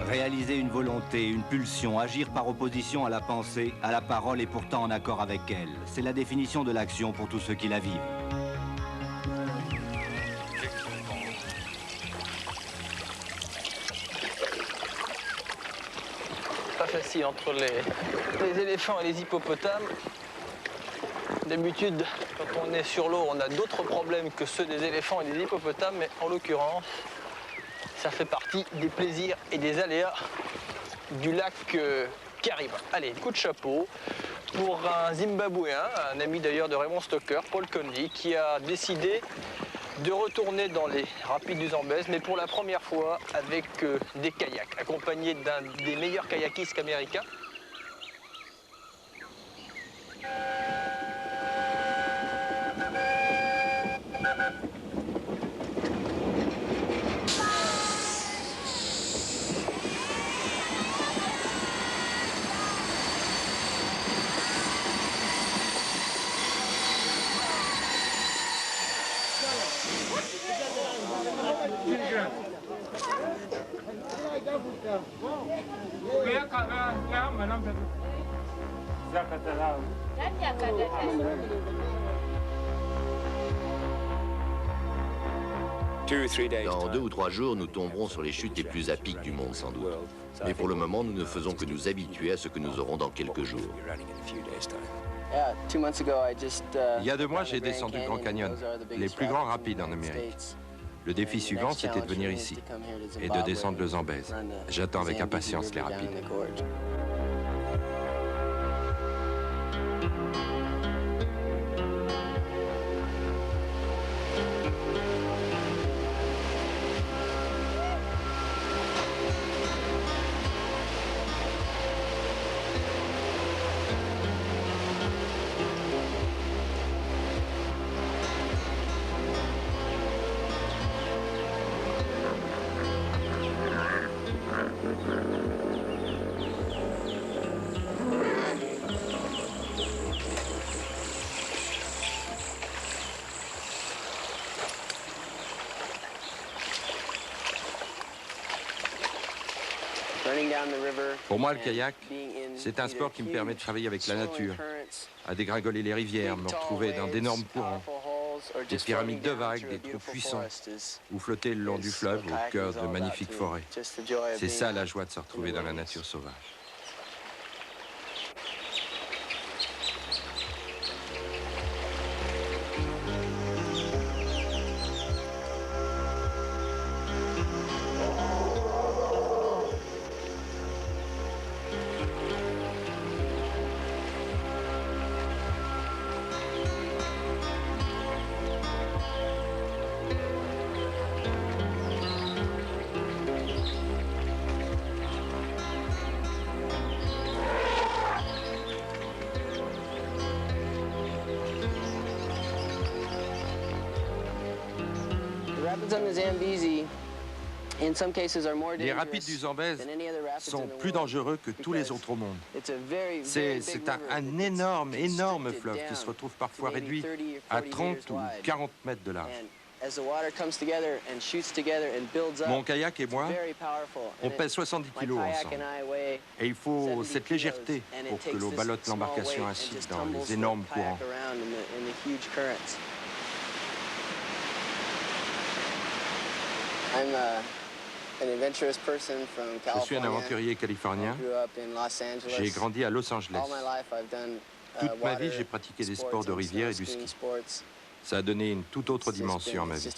Réaliser une volonté, une pulsion, agir par opposition à la pensée, à la parole et pourtant en accord avec elle. C'est la définition de l'action pour tous ceux qui la vivent. Pas facile entre les éléphants et les hippopotames. D'habitude, quand on est sur l'eau, on a d'autres problèmes que ceux des éléphants et des hippopotames, mais en l'occurrence, ça fait partie des plaisirs et des aléas du lac Kariba. Allez, coup de chapeau pour un Zimbabwéen, un ami d'ailleurs de Raymond Stoker, Paul Conley, qui a décidé de retourner dans les rapides du Zambèze, mais pour la première fois avec des kayaks, accompagné d'un des meilleurs kayakistes américains. Dans 2 ou 3 jours, nous tomberons sur les chutes les plus à pic du monde, sans doute. Mais pour le moment, nous ne faisons que nous habituer à ce que nous aurons dans quelques jours. Il y a 2 mois, j'ai descendu le Grand Canyon, les plus grands rapides en Amérique. Le défi suivant, c'était de venir ici et de descendre le Zambèze. J'attends avec impatience les rapides. Pour moi, le kayak, c'est un sport qui me permet de travailler avec la nature, à dégringoler les rivières, me retrouver dans d'énormes courants, des pyramides de vagues, des trous puissants, ou flotter le long du fleuve au cœur de magnifiques forêts. C'est ça la joie de se retrouver dans la nature sauvage. Les rapides du Zambèze sont plus dangereux que tous les autres au monde. C'est un énorme fleuve qui se retrouve parfois réduit à 30 ou 40 mètres de large. Mon kayak et moi, on pèse 70 kilos ensemble. Et il faut cette légèreté pour que l'eau ballotte l'embarcation ainsi dans les énormes courants. Je suis un aventurier californien. J'ai grandi à Los Angeles. Toute ma vie, j'ai pratiqué des sports de rivière et du ski. Ça a donné une toute autre dimension à ma vie.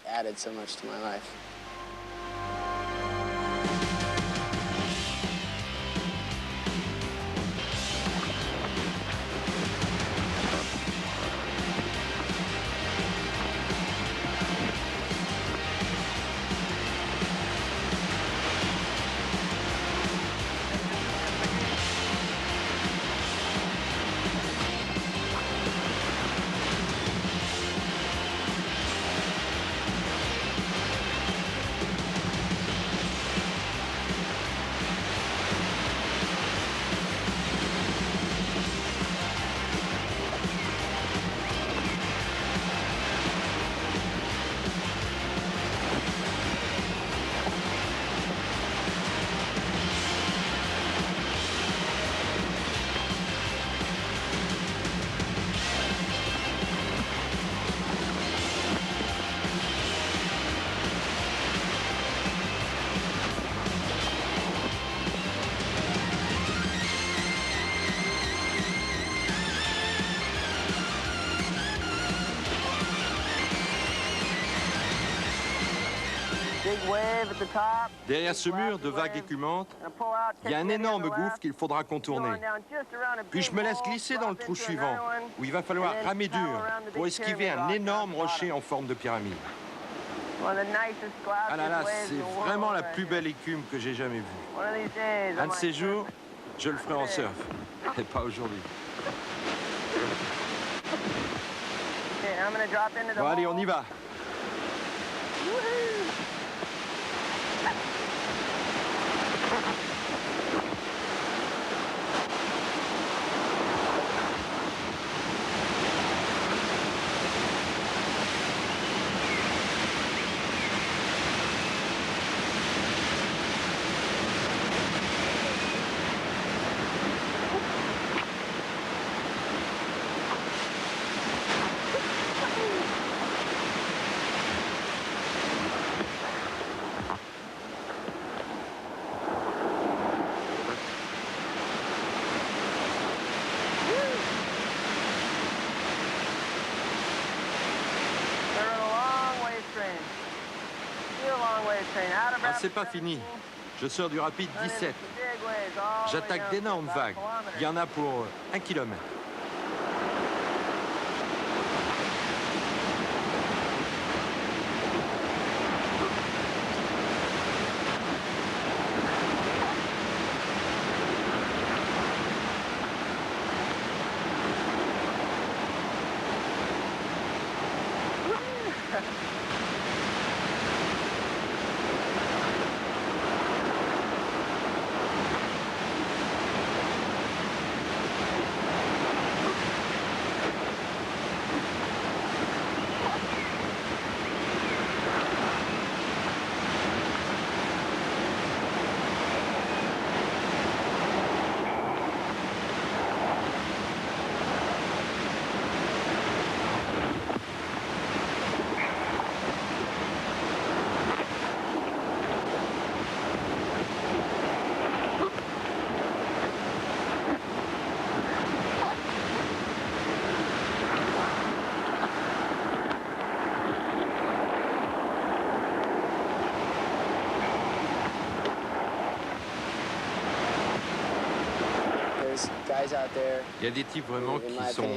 Derrière ce mur de vagues écumantes, il y a un énorme gouffre qu'il faudra contourner. Puis je me laisse glisser dans le trou suivant, où il va falloir ramer dur pour esquiver un énorme rocher en forme de pyramide. Ah là là, c'est vraiment la plus belle écume que j'ai jamais vue. Un de ces jours, je le ferai en surf, et pas aujourd'hui. Bon, allez, on y va. Ah, c'est pas fini. Je sors du rapide 17. J'attaque d'énormes vagues. Il y en a pour 1 kilomètre. Il y a des types vraiment qui sont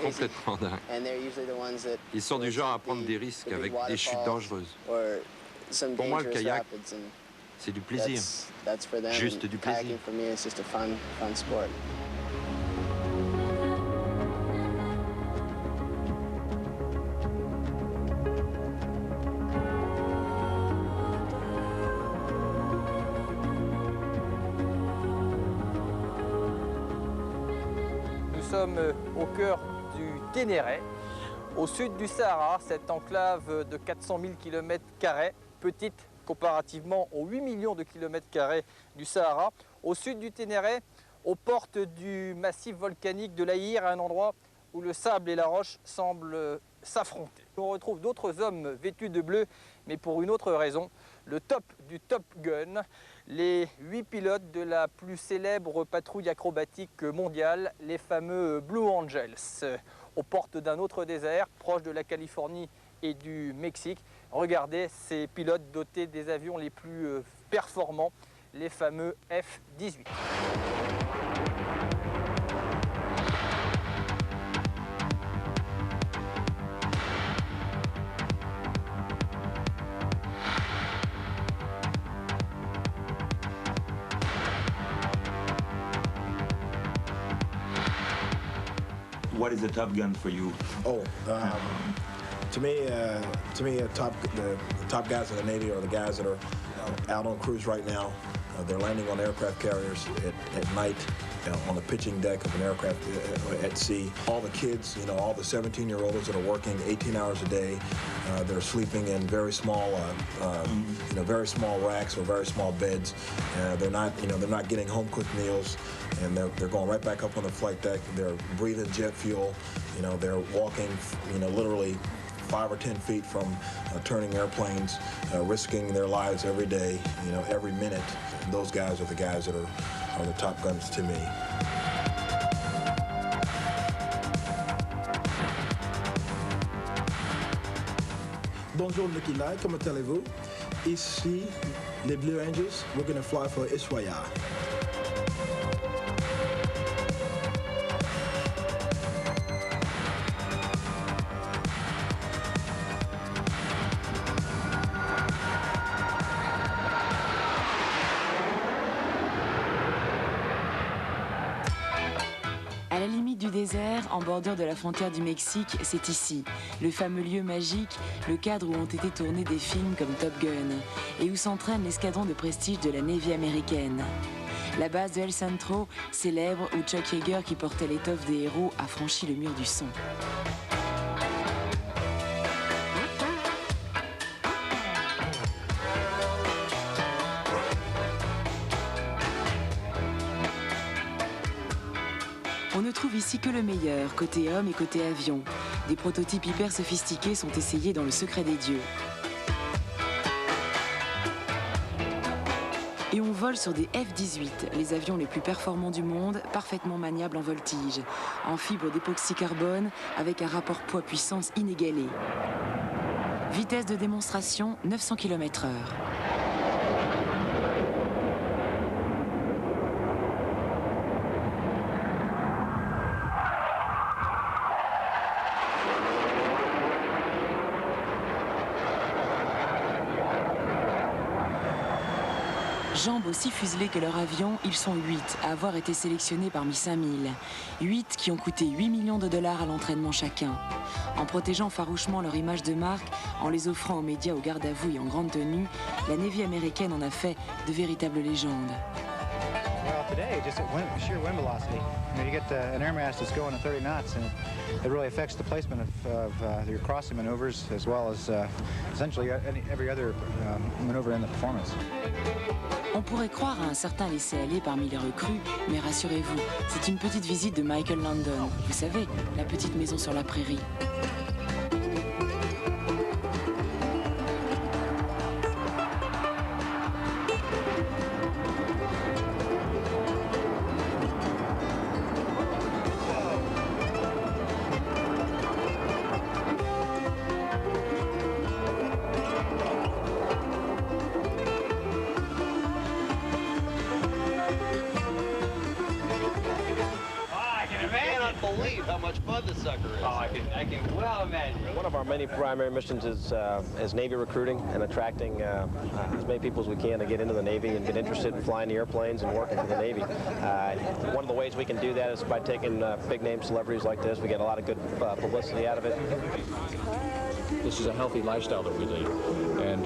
complètement dingues. Ils sont du genre à prendre des risques avec des chutes dangereuses. Pour moi, le kayak, c'est du plaisir. Juste du plaisir. Nous sommes au cœur du Ténéré, au sud du Sahara, cette enclave de 400 000 km², petite comparativement aux 8 millions de km² du Sahara. Au sud du Ténéré, aux portes du massif volcanique de l'Aïr, à un endroit où le sable et la roche semblent s'affronter. On retrouve d'autres hommes vêtus de bleu, mais pour une autre raison. Le top du Top Gun, les 8 pilotes de la plus célèbre patrouille acrobatique mondiale, les fameux Blue Angels, aux portes d'un autre désert, proche de la Californie et du Mexique. Regardez ces pilotes dotés des avions les plus performants, les fameux F-18. What is the Top Gun for you? Oh, to me, the top guys in the Navy are the guys that are out on cruise right now. They're landing on aircraft carriers at night, on the pitching deck of an aircraft at sea. All the kids, all the 17-year-olds that are working 18 hours a day, they're sleeping in very small, very small racks or very small beds. They're not getting home-cooked meals, and they're going right back up on the flight deck. They're breathing jet fuel. They're walking, literally 5 or 10 feet from turning airplanes, risking their lives every day, every minute. And those guys are the guys that are the top guns to me. Bonjour Lucky Knight, comment allez-vous? Ici, les Blue Angels, we're going to fly for Ushuaia. À la limite du désert, en bordure de la frontière du Mexique, c'est ici, le fameux lieu magique, le cadre où ont été tournés des films comme Top Gun, et où s'entraîne l'escadron de prestige de la Navy américaine. La base de El Centro, célèbre, où Chuck Yeager, qui portait l'étoffe des héros, a franchi le mur du son. On ne trouve ici que le meilleur, côté homme et côté avion. Des prototypes hyper sophistiqués sont essayés dans le secret des dieux. Et on vole sur des F-18, les avions les plus performants du monde, parfaitement maniables en voltige, en fibre d'époxy carbone, avec un rapport poids-puissance inégalé. Vitesse de démonstration, 900 km/h. Jambes aussi fuselées que leur avion, ils sont 8 à avoir été sélectionnés parmi 5000. 8 qui ont coûté 8 millions de dollars à l'entraînement chacun. En protégeant farouchement leur image de marque, en les offrant aux médias au garde-à-vous et en grande tenue, la Navy américaine en a fait de véritables légendes. Well, today, just at sheer wind velocity, you get an air mass that's going at 30 knots, and it really affects the placement of your crossing maneuvers as well as essentially every other maneuver in the performance. On pourrait croire à un certain laisser-aller parmi les recrues, mais rassurez-vous, c'est une petite visite de Michael Landon. Vous savez, la petite maison sur la prairie. One of our many primary missions is Navy recruiting and attracting as many people as we can to get into the Navy and get interested in flying the airplanes and working for the Navy. One of the ways we can do that is by taking big name celebrities like this. We get a lot of good publicity out of it. This is a healthy lifestyle that we lead, and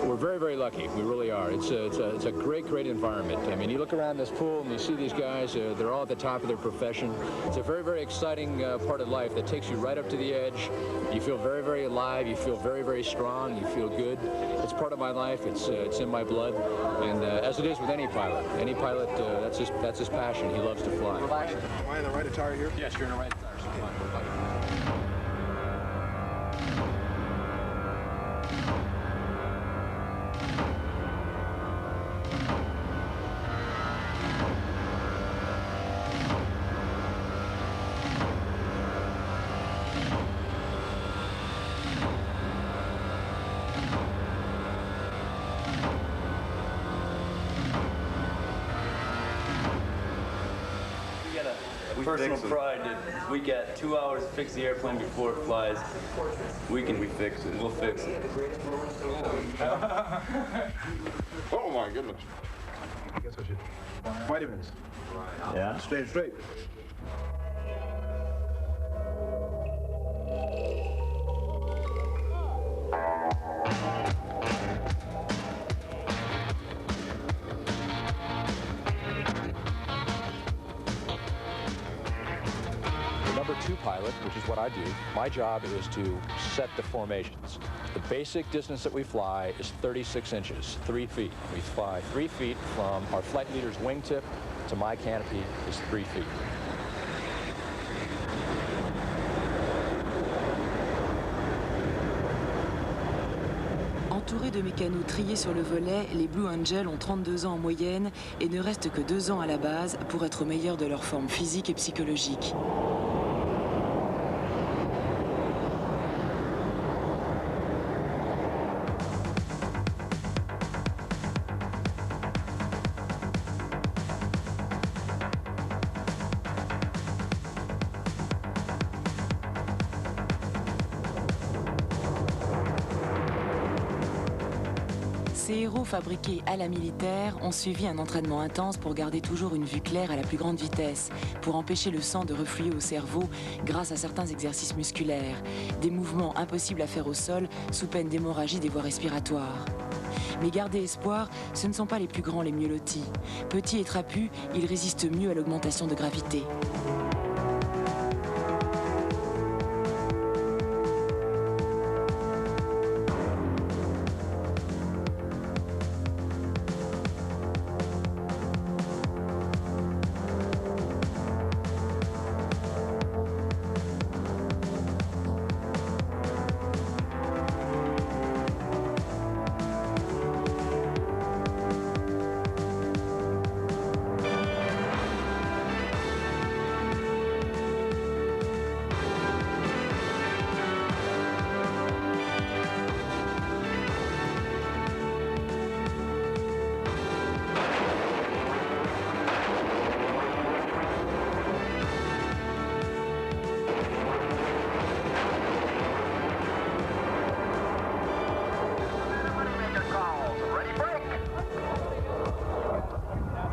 we're very, very lucky. We really are. It's a great, great environment. I mean, you look around this pool and you see these guys, they're all at the top of their profession. It's a very, very exciting part of life that takes you right up to the edge. You feel very, very alive. You feel very, very strong. You feel good. It's part of my life. It's in my blood. And as it is with any pilot, that's his passion. He loves to fly. Am I in the right attire here? Yes, you're in the right attire. So come on, personal pride that we got 2 hours to fix the airplane before it flies. We fix it. We'll fix it. Oh my goodness. I guess I should. Vitamins. Yeah? Stay straight. Pilot, which is what I do. My job is to set the formations. The basic distance that we fly is 36 inches, 3 feet. We fly 3 feet from our flight leader's wingtip to my canopy is 3 feet. Entourés de mécanos triés sur le volet, les Blue Angels ont 32 ans en moyenne et ne restent que 2 ans à la base pour être au meilleur de leur forme physique et psychologique. Ces héros fabriqués à la militaire ont suivi un entraînement intense pour garder toujours une vue claire à la plus grande vitesse, pour empêcher le sang de refluer au cerveau grâce à certains exercices musculaires, des mouvements impossibles à faire au sol sous peine d'hémorragie des voies respiratoires. Mais gardez espoir, ce ne sont pas les plus grands les mieux lotis. Petits et trapus, ils résistent mieux à l'augmentation de gravité.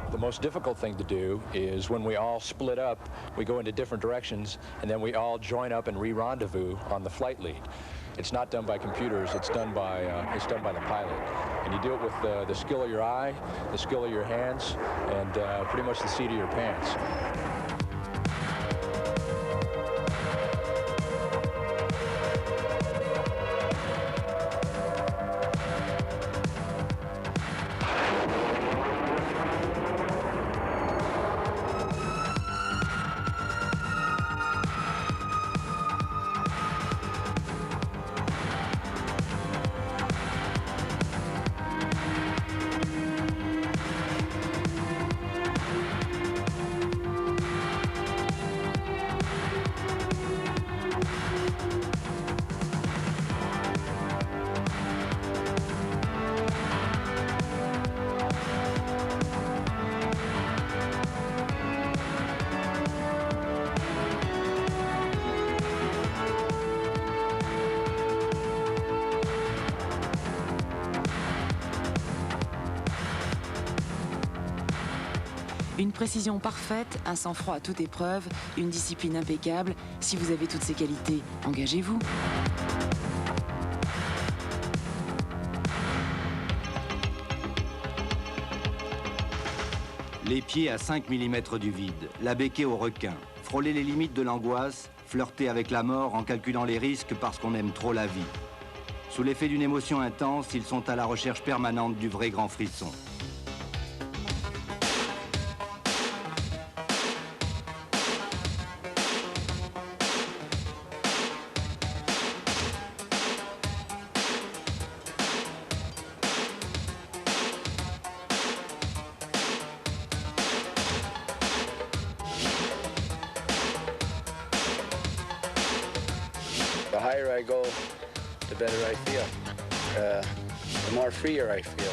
The most difficult thing to do is when we all split up, we go into different directions, and then we all join up and re-rendezvous on the flight lead. It's not done by computers, it's done by the pilot. And you do it with the skill of your eye, the skill of your hands, and pretty much the seat of your pants. Une précision parfaite, un sang-froid à toute épreuve, une discipline impeccable. Si vous avez toutes ces qualités, engagez-vous. Les pieds à 5 mm du vide, la béquée au requin, frôler les limites de l'angoisse, flirter avec la mort en calculant les risques parce qu'on aime trop la vie. Sous l'effet d'une émotion intense, ils sont à la recherche permanente du vrai grand frisson. The higher I go, the better I feel. The more freer I feel.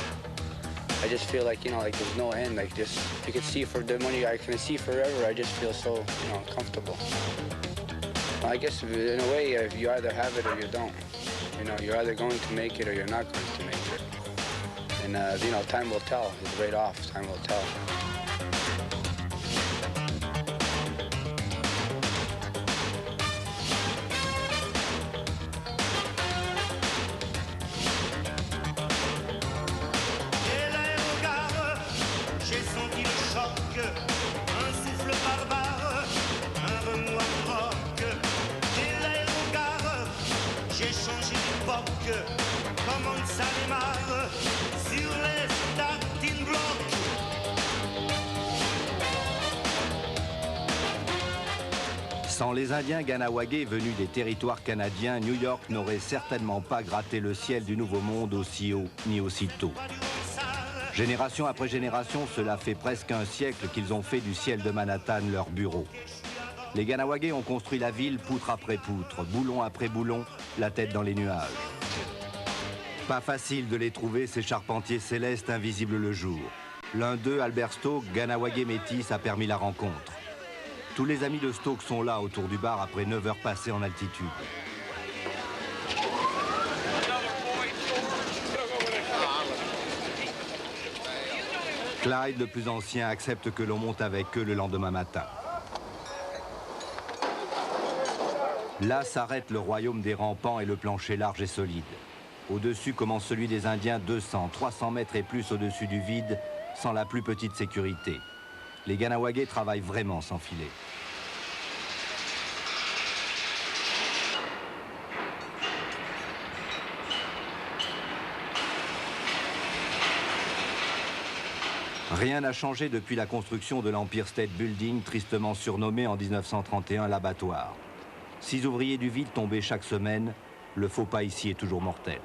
I just feel like, like there's no end. Like just, you can see for the money I can see forever. I just feel so, comfortable. I guess in a way, if you either have it or you don't. You're either going to make it or you're not going to make it. And time will tell. It's right off. Time will tell. Sans les Indiens Ganawagés venus des territoires canadiens, New York n'aurait certainement pas gratté le ciel du Nouveau Monde aussi haut ni aussi tôt. Génération après génération, cela fait presque un siècle qu'ils ont fait du ciel de Manhattan leur bureau. Les Ganawagés ont construit la ville poutre après poutre, boulon après boulon, la tête dans les nuages. Pas facile de les trouver, ces charpentiers célestes invisibles le jour. L'un d'eux, Albert Stokes, Ganawagé métis, a permis la rencontre. Tous les amis de Stokes sont là autour du bar après 9 heures passées en altitude. Clyde, le plus ancien, accepte que l'on monte avec eux le lendemain matin. Là s'arrête le royaume des rampants et le plancher large et solide. Au-dessus commence celui des Indiens 200, 300 mètres et plus au-dessus du vide, sans la plus petite sécurité. Les Ganawagés travaillent vraiment sans filet. Rien n'a changé depuis la construction de l'Empire State Building, tristement surnommé en 1931 l'abattoir. 6 ouvriers du vide tombés chaque semaine, le faux pas ici est toujours mortel.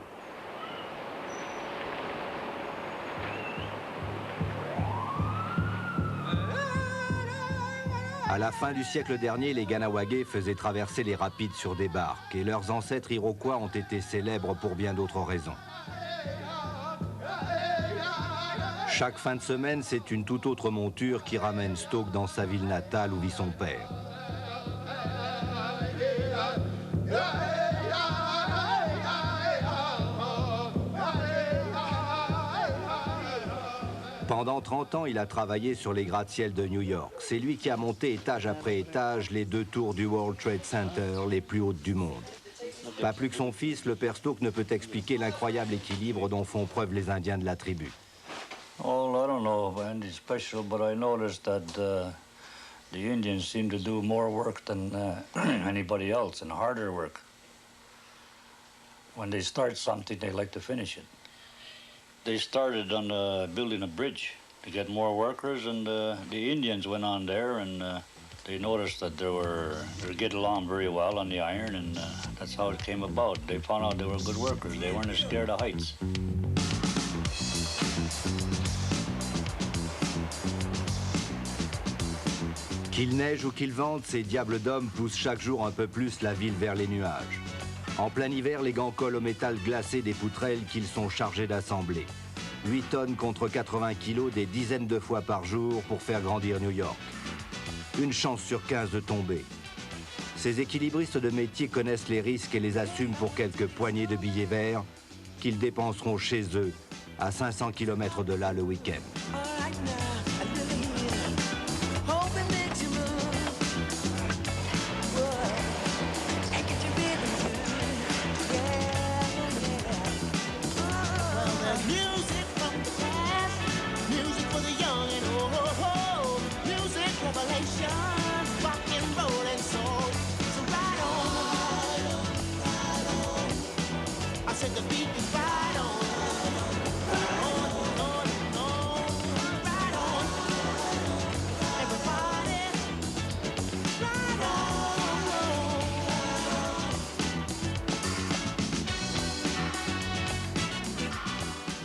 À la fin du siècle dernier, les Ganawagés faisaient traverser les rapides sur des barques et leurs ancêtres iroquois ont été célèbres pour bien d'autres raisons. Chaque fin de semaine, c'est une toute autre monture qui ramène Stoke dans sa ville natale où vit son père. Pendant 30 ans, il a travaillé sur les gratte-ciel de New York. C'est lui qui a monté étage après étage les 2 tours du World Trade Center, les plus hautes du monde. Pas plus que son fils, le père Stoke ne peut expliquer l'incroyable équilibre dont font preuve les Indiens de la tribu. Well, I don't know of any special, but I noticed that the Indians seem to do more work than anybody else, and harder work. When they start something, they like to finish it. They started on building a bridge to get more workers, and the Indians went on there, and they noticed that they get along very well on the iron, and that's how it came about. They found out they were good workers. They weren't scared of heights. Qu'il neige ou qu'il vente, ces diables d'hommes poussent chaque jour un peu plus la ville vers les nuages. En plein hiver, les gants collent au métal glacé des poutrelles qu'ils sont chargés d'assembler. 8 tonnes contre 80 kilos, des dizaines de fois par jour pour faire grandir New York. Une chance sur 15 de tomber. Ces équilibristes de métier connaissent les risques et les assument pour quelques poignées de billets verts qu'ils dépenseront chez eux, à 500 km de là le week-end.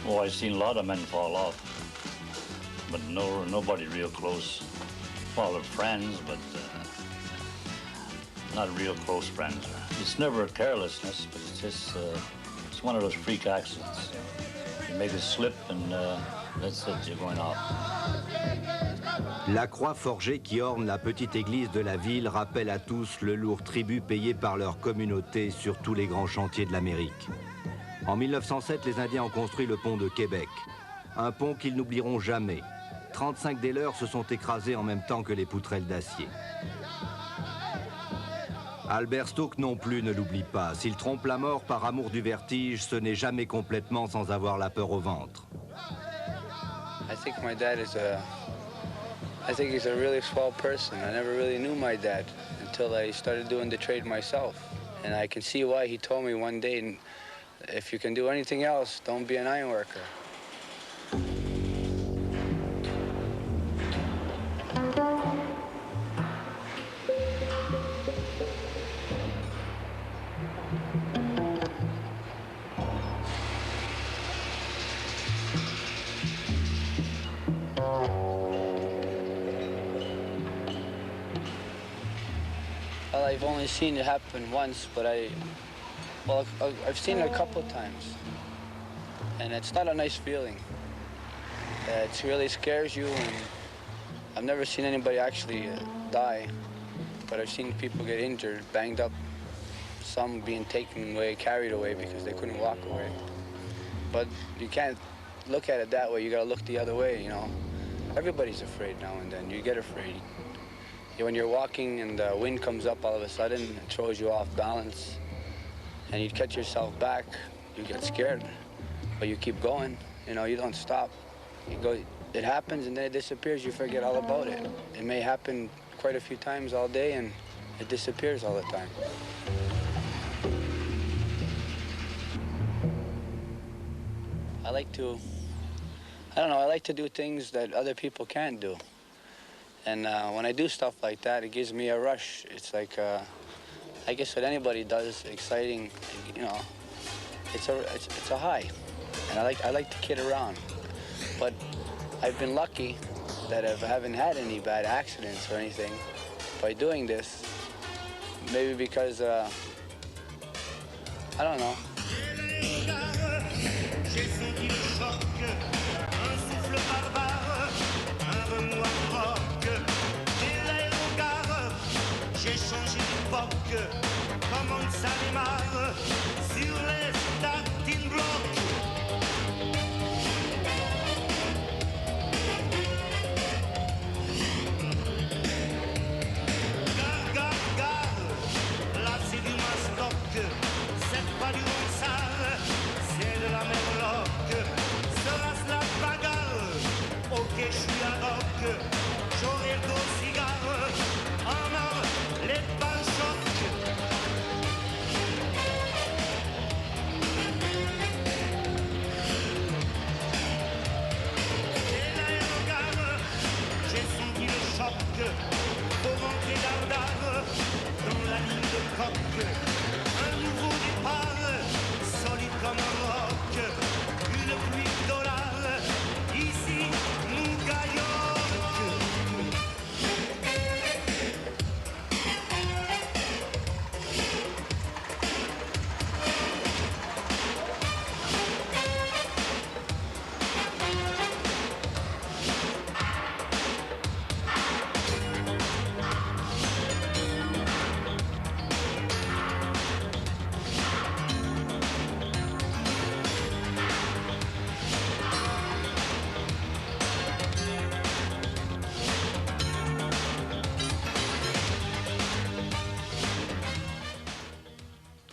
Oh, I've seen a lot of men fall off, but nobody real close. Well, they're friends, but not real close friends. It's never carelessness, but it's just it's one of those freak accidents. You make a slip and that's it, you're going off. La croix forgée qui orne la petite église de la ville rappelle à tous le lourd tribut payé par leur communauté sur tous les grands chantiers de l'Amérique. En 1907, les Indiens ont construit le pont de Québec. Un pont qu'ils n'oublieront jamais. 35 des leurs se sont écrasés en même temps que les poutrelles d'acier. Albert Stoke non plus ne l'oublie pas. S'il trompe la mort par amour du vertige, ce n'est jamais complètement sans avoir la peur au ventre. I think my dad is I think he's a really swell person. I never really knew my dad until I started doing the trade myself. And I can see why he told me one day, if you can do anything else, don't be an iron worker. Well, I've only seen it happen once, but I've seen it a couple of times, and it's not a nice feeling. It really scares you, and I've never seen anybody actually die, but I've seen people get injured, banged up, some being taken away, carried away because they couldn't walk away. But you can't look at it that way, you gotta look the other way, you know. Everybody's afraid now and then. You get afraid. When you're walking and the wind comes up all of a sudden, it throws you off balance, and you catch yourself back, you get scared, but you keep going. You know, you don't stop. You go. It happens and then it disappears. You forget all about it. It may happen quite a few times all day, and it disappears all the time. I like to do things that other people can't do. And when I do stuff like that, it gives me a rush. It's like, I guess what anybody does, exciting, you know, it's a high. And I like to kid around. But I've been lucky that I haven't had any bad accidents or anything by doing this. Maybe because, I don't know. J'ai senti le choc, un souffle barbare, un remous rock. Dès l'aérogare, j'ai changé d'époque, comme on s'en démarre, sur les starting blocks. Gare, gare, gare, là c'est du mastoc, c'est pas du ronsard, c'est de la merloc. Sera-ce la bagarre? Ok, je suis à rock, j'aurai le gros cigare, en or, les panchocs. Et l'aérogare, j'ai senti le choc, pour rentrer dardard dans la ligne de coque. Un nouveau départ, solide comme un roc, une pluie de dollars, ici nous gagnons.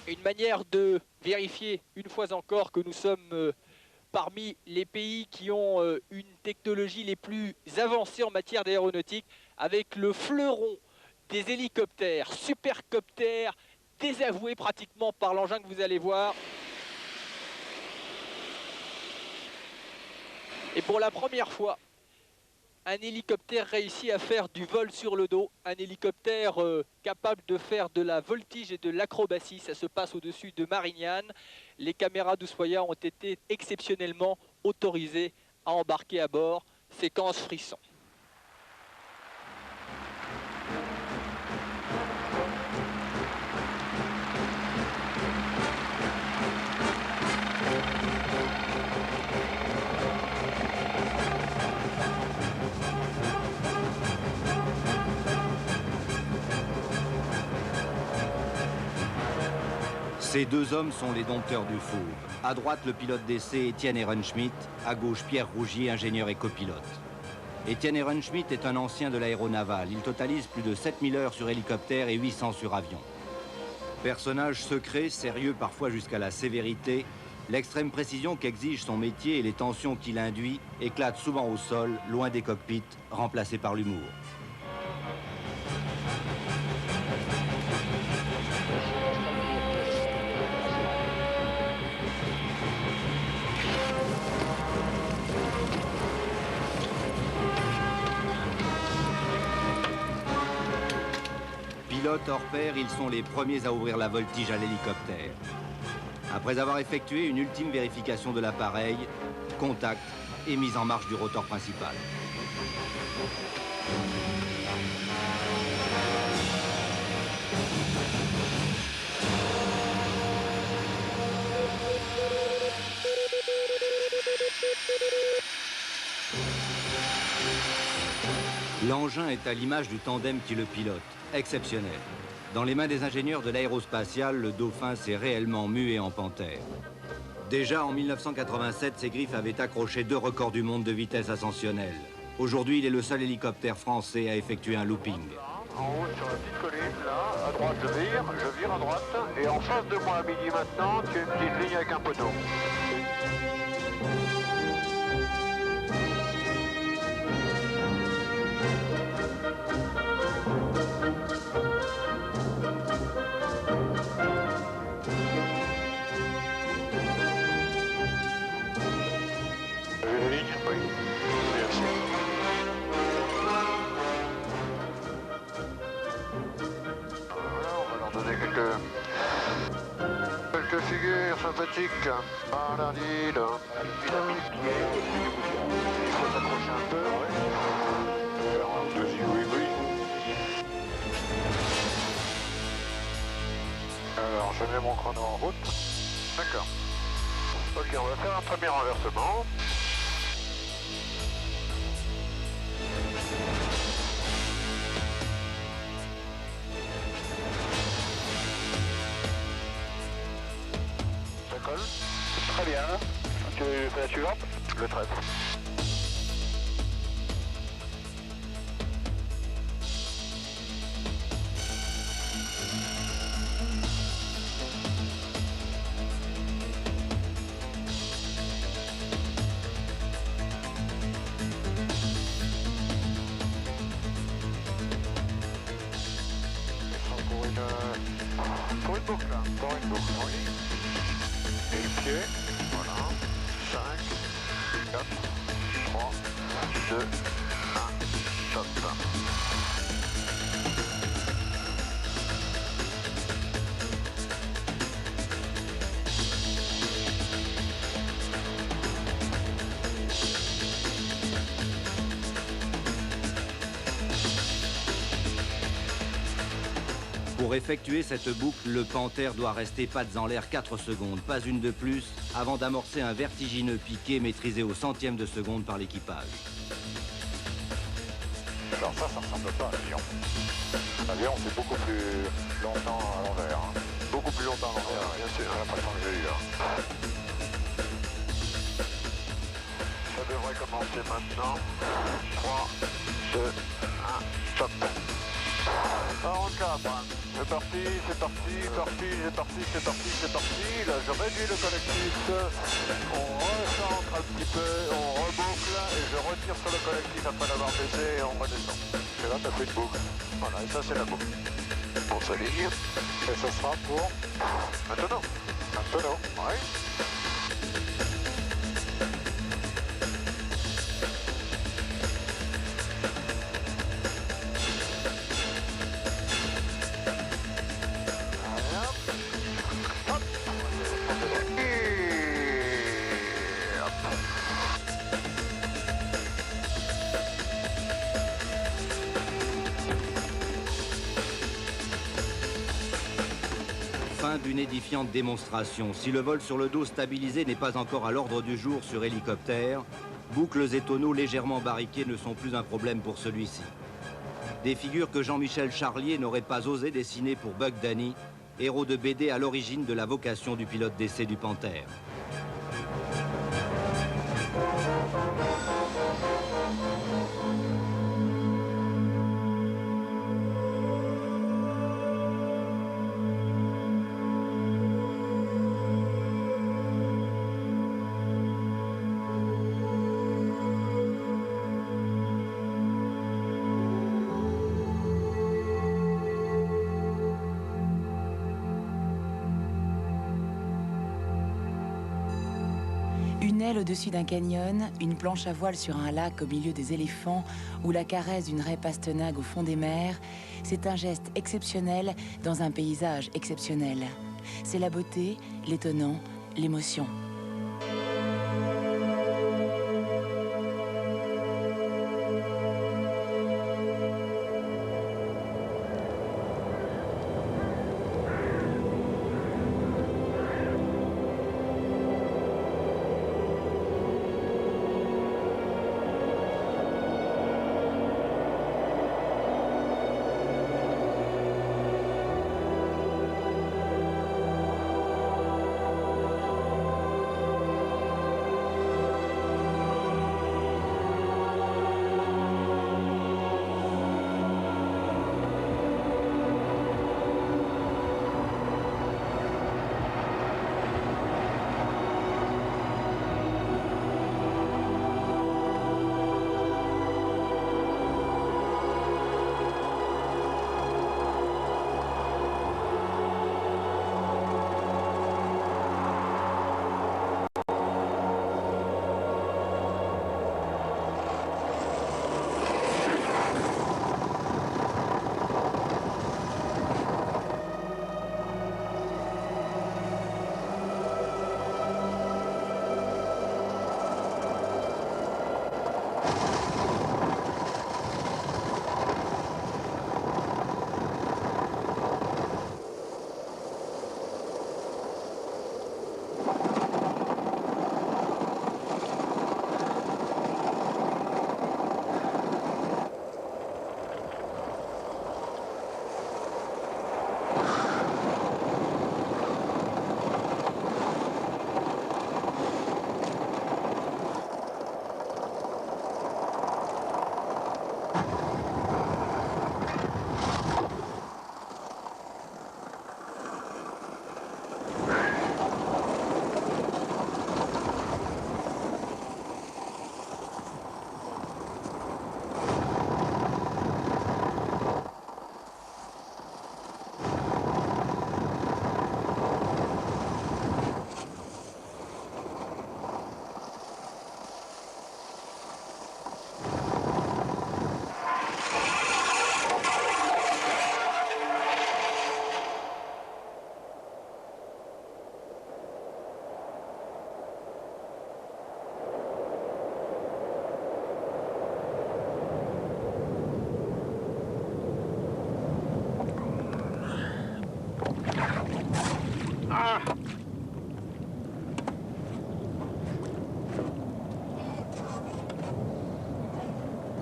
Une manière de vérifier une fois encore que nous sommes parmi les pays qui ont une technologie les plus avancées en matière d'aéronautique, avec le fleuron des hélicoptères, supercoptères, désavoués pratiquement par l'engin que vous allez voir. Et pour la première fois, un hélicoptère réussit à faire du vol sur le dos, un hélicoptère capable de faire de la voltige et de l'acrobatie. Ça se passe au-dessus de Marignane. Les caméras d'Ushuaïa ont été exceptionnellement autorisées à embarquer à bord. Séquence frisson. Ces deux hommes sont les dompteurs du Fauve. À droite, le pilote d'essai Étienne Ehrenschmidt, à gauche, Pierre Rougier, ingénieur et copilote. Étienne Ehrenschmidt est un ancien de l'aéronaval. Il totalise plus de 7000 heures sur hélicoptère et 800 sur avion. Personnage secret, sérieux parfois jusqu'à la sévérité, l'extrême précision qu'exige son métier et les tensions qu'il induit éclatent souvent au sol, loin des cockpits, remplacés par l'humour. Pilotes hors pair, ils sont les premiers à ouvrir la voltige à l'hélicoptère. Après avoir effectué une ultime vérification de l'appareil, contact et mise en marche du rotor principal. L'engin est à l'image du tandem qui le pilote, exceptionnel. Dans les mains des ingénieurs de l'aérospatiale, le Dauphin s'est réellement mué en panthère. Déjà en 1987, ses griffes avaient accroché 2 records du monde de vitesse ascensionnelle. Aujourd'hui, il est le seul hélicoptère français à effectuer un looping. En haut sur la petite colline, là, à droite je vire à droite, et en face de moi à midi maintenant, tu as une petite ligne avec un poteau. Quelques figures sympathiques. Ah, lundi, là. Dynamique. Il faut s'accrocher un peu, ouais. Faire un ou deux zigouigouis. Alors, je mets mon chrono en route. D'accord. Ok, on va faire un premier renversement. Très bien. Tu fais la suivante? Le 13. Pour une boucle, là. Pour une boucle, oui. Et le pied, voilà, 5, 4, 3, 2, 1, top. Pour effectuer cette boucle, le Panther doit rester pattes en l'air 4 secondes, pas une de plus, avant d'amorcer un vertigineux piqué maîtrisé au centième de seconde par l'équipage. Alors ça ressemble pas à l'avion. L'avion, c'est beaucoup plus longtemps à l'envers. Hein. Beaucoup plus longtemps à l'envers, bien sûr, l'impression que j'ai eu là. Ça devrait commencer maintenant. 3, 2, 1, stop. 44, hein. C'est parti, c'est parti, c'est parti. Là, je réduis le collectif. On recentre un petit peu, on reboucle et je retire sur le collectif après l'avoir baissé et on redescend. Et là, t'as fait une boucle. Voilà, et ça, c'est la boucle. On s'aligne. Et ce sera pour un tonneau. Un tonneau, oui. Fin d'une édifiante démonstration. Si le vol sur le dos stabilisé n'est pas encore à l'ordre du jour sur hélicoptère, boucles et tonneaux légèrement barriqués ne sont plus un problème pour celui-ci. Des figures que Jean-Michel Charlier n'aurait pas osé dessiner pour Buck Danny, héros de BD à l'origine de la vocation du pilote d'essai du Panther. Une aile au-dessus d'un canyon, une planche à voile sur un lac au milieu des éléphants ou la caresse d'une raie pastenague au fond des mers, c'est un geste exceptionnel dans un paysage exceptionnel. C'est la beauté, l'étonnant, l'émotion.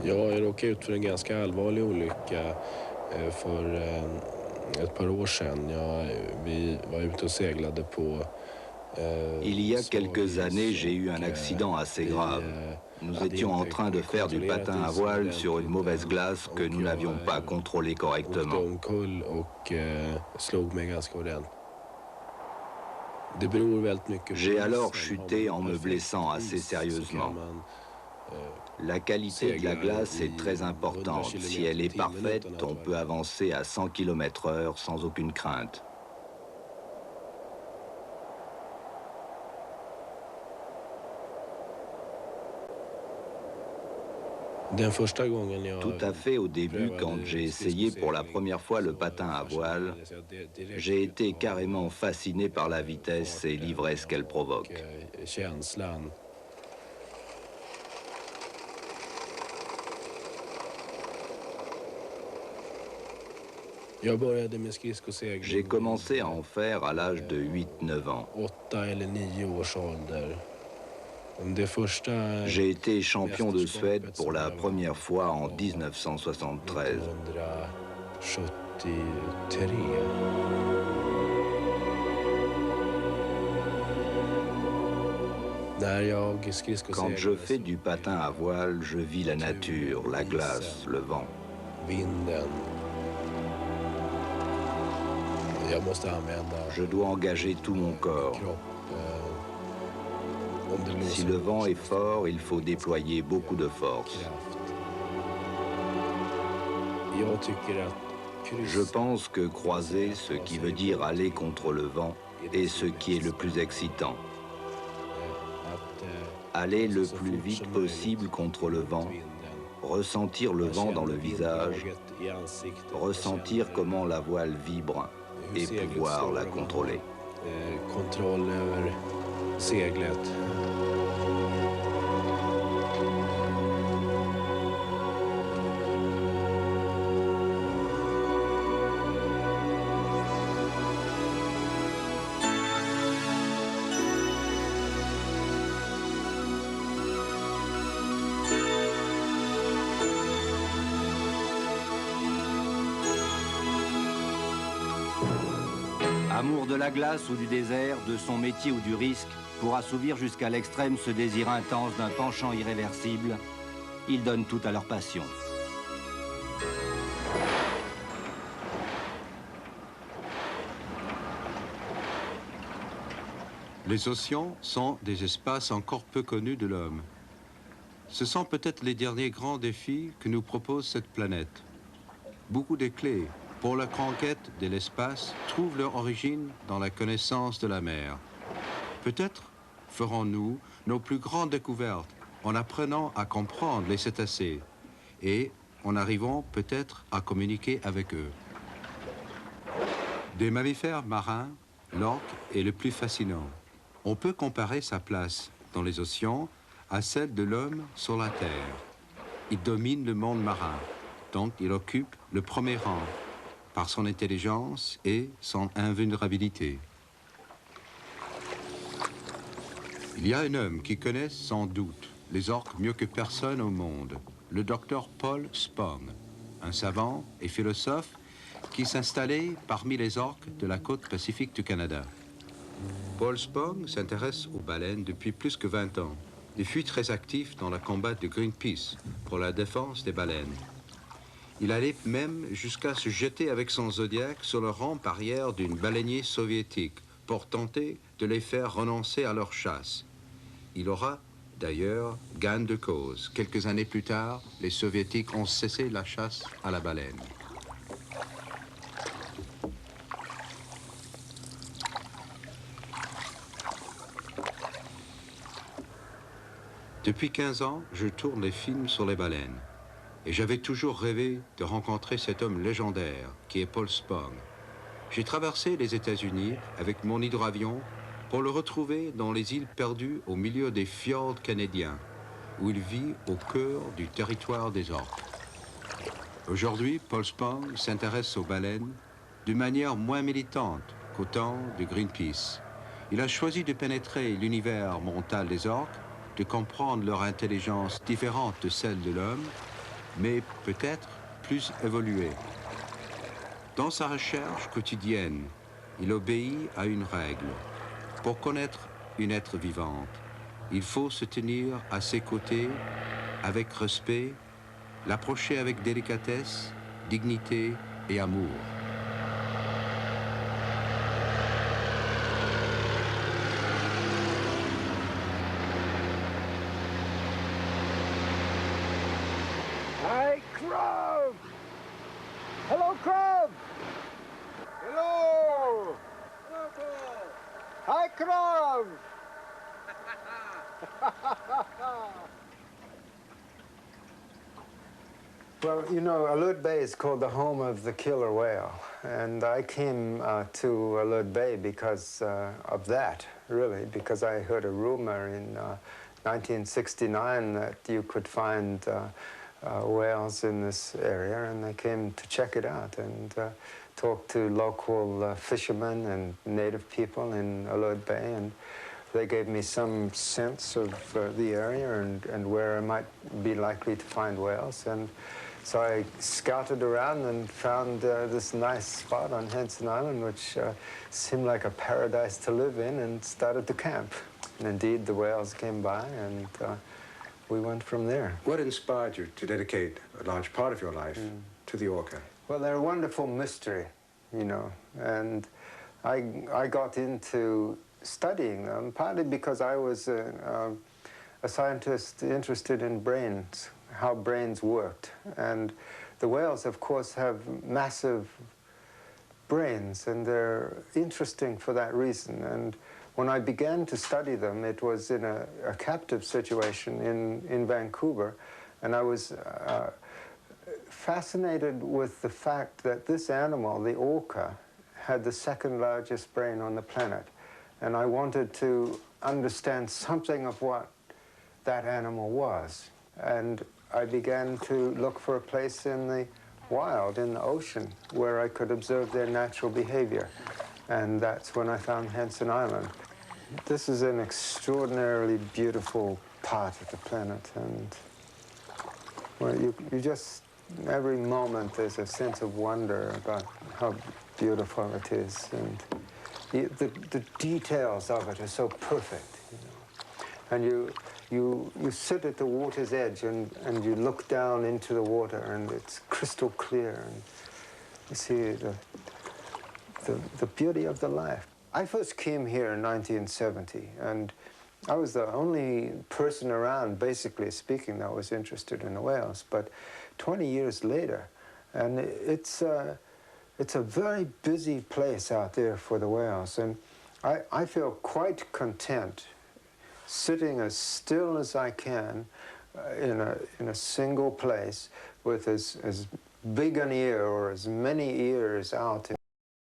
Jag råkade ut för en ganska allvarlig olycka för ett par år sedan. Vi var ute och seglade på... Il y a quelques années, j'ai eu un accident assez grave. Nous étions en train de faire du patin à voile sur une mauvaise glace que nous n'avions pas contrôlée correctement. J'ai alors chuté en me blessant assez sérieusement. La qualité de la glace est très importante. Si elle est parfaite, on peut avancer à 100 km/h sans aucune crainte. Tout à fait au début, quand j'ai essayé pour la première fois le patin à voile, j'ai été carrément fasciné par la vitesse et l'ivresse qu'elle provoque. J'ai commencé à en faire à l'âge de 8-9 ans. J'ai été champion de Suède pour la première fois en 1973. Quand je fais du patin à voile, je vis la nature, la glace, le vent. Je dois engager tout mon corps. Si le vent est fort, il faut déployer beaucoup de force. Je pense que croiser, ce qui veut dire aller contre le vent, est ce qui est le plus excitant. Aller le plus vite possible contre le vent, ressentir le vent dans le visage, ressentir comment la voile vibre et pouvoir la contrôler. Amour de la glace ou du désert, de son métier ou du risque, pour assouvir jusqu'à l'extrême ce désir intense d'un penchant irréversible, ils donnent tout à leur passion. Les océans sont des espaces encore peu connus de l'homme. Ce sont peut-être les derniers grands défis que nous propose cette planète. Beaucoup de clés pour la conquête de l'espace trouvent leur origine dans la connaissance de la mer. Peut-être ferons-nous nos plus grandes découvertes en apprenant à comprendre les cétacés et en arrivant peut-être à communiquer avec eux. Des mammifères marins, l'orque est le plus fascinant. On peut comparer sa place dans les océans à celle de l'homme sur la Terre. Il domine le monde marin, donc il occupe le premier rang par son intelligence et son invulnérabilité. Il y a un homme qui connaît sans doute les orques mieux que personne au monde, le docteur Paul Spong, un savant et philosophe qui s'installait parmi les orques de la côte pacifique du Canada. Paul Spong s'intéresse aux baleines depuis plus que 20 ans. Il fut très actif dans le combat de Greenpeace pour la défense des baleines. Il allait même jusqu'à se jeter avec son Zodiac sur le rang arrière d'une baleinier soviétique pour tenter de les faire renoncer à leur chasse. Il aura d'ailleurs gain de cause. Quelques années plus tard, les Soviétiques ont cessé la chasse à la baleine. Depuis 15 ans, je tourne les films sur les baleines. Et j'avais toujours rêvé de rencontrer cet homme légendaire qui est Paul Spong. J'ai traversé les États-Unis avec mon hydravion pour le retrouver dans les îles perdues au milieu des fjords canadiens, où il vit au cœur du territoire des orques. Aujourd'hui, Paul Spong s'intéresse aux baleines d'une manière moins militante qu'au temps de Greenpeace. Il a choisi de pénétrer l'univers mental des orques, de comprendre leur intelligence différente de celle de l'homme mais peut-être plus évolué. Dans sa recherche quotidienne, il obéit à une règle. Pour connaître une être vivante, il faut se tenir à ses côtés avec respect, l'approcher avec délicatesse, dignité et amour. Hi, Crab! Hello, Crab! Hello! Hi, Crab! Well, you know, Alert Bay is called the home of the killer whale, and I came to Alert Bay because of that, really, because I heard a rumor in 1969 that you could find whales in this area, and I came to check it out and talk to local fishermen and native people in Alert Bay, and they gave me some sense of the area and where I might be likely to find whales. And so I scouted around and found this nice spot on Henson Island, which seemed like a paradise to live in, and started to camp. And indeed, the whales came by, and we went from there. What inspired you to dedicate a large part of your life to the orca? Well, they're a wonderful mystery, you know, and I got into studying them partly because I was a scientist interested in brains, how brains worked. And the whales, of course, have massive brains, and they're interesting for that reason. And when I began to study them, it was in a captive situation in Vancouver, and I was fascinated with the fact that this animal, the orca, had the second largest brain on the planet. And I wanted to understand something of what that animal was. And I began to look for a place in the wild, in the ocean, where I could observe their natural behavior. And that's when I found Henson Island. This is an extraordinarily beautiful part of the planet. And well, you just, every moment there's a sense of wonder about how beautiful it is. And the details of it are so perfect, you know. And you sit at the water's edge and you look down into the water, and it's crystal clear, and you see the beauty of the life. I first came here in 1970, and I was the only person around, basically speaking, that was interested in the whales. But 20 years later, and it's a very busy place out there for the whales, and I feel quite content sitting as still as I can in a single place with as big an ear or as many ears out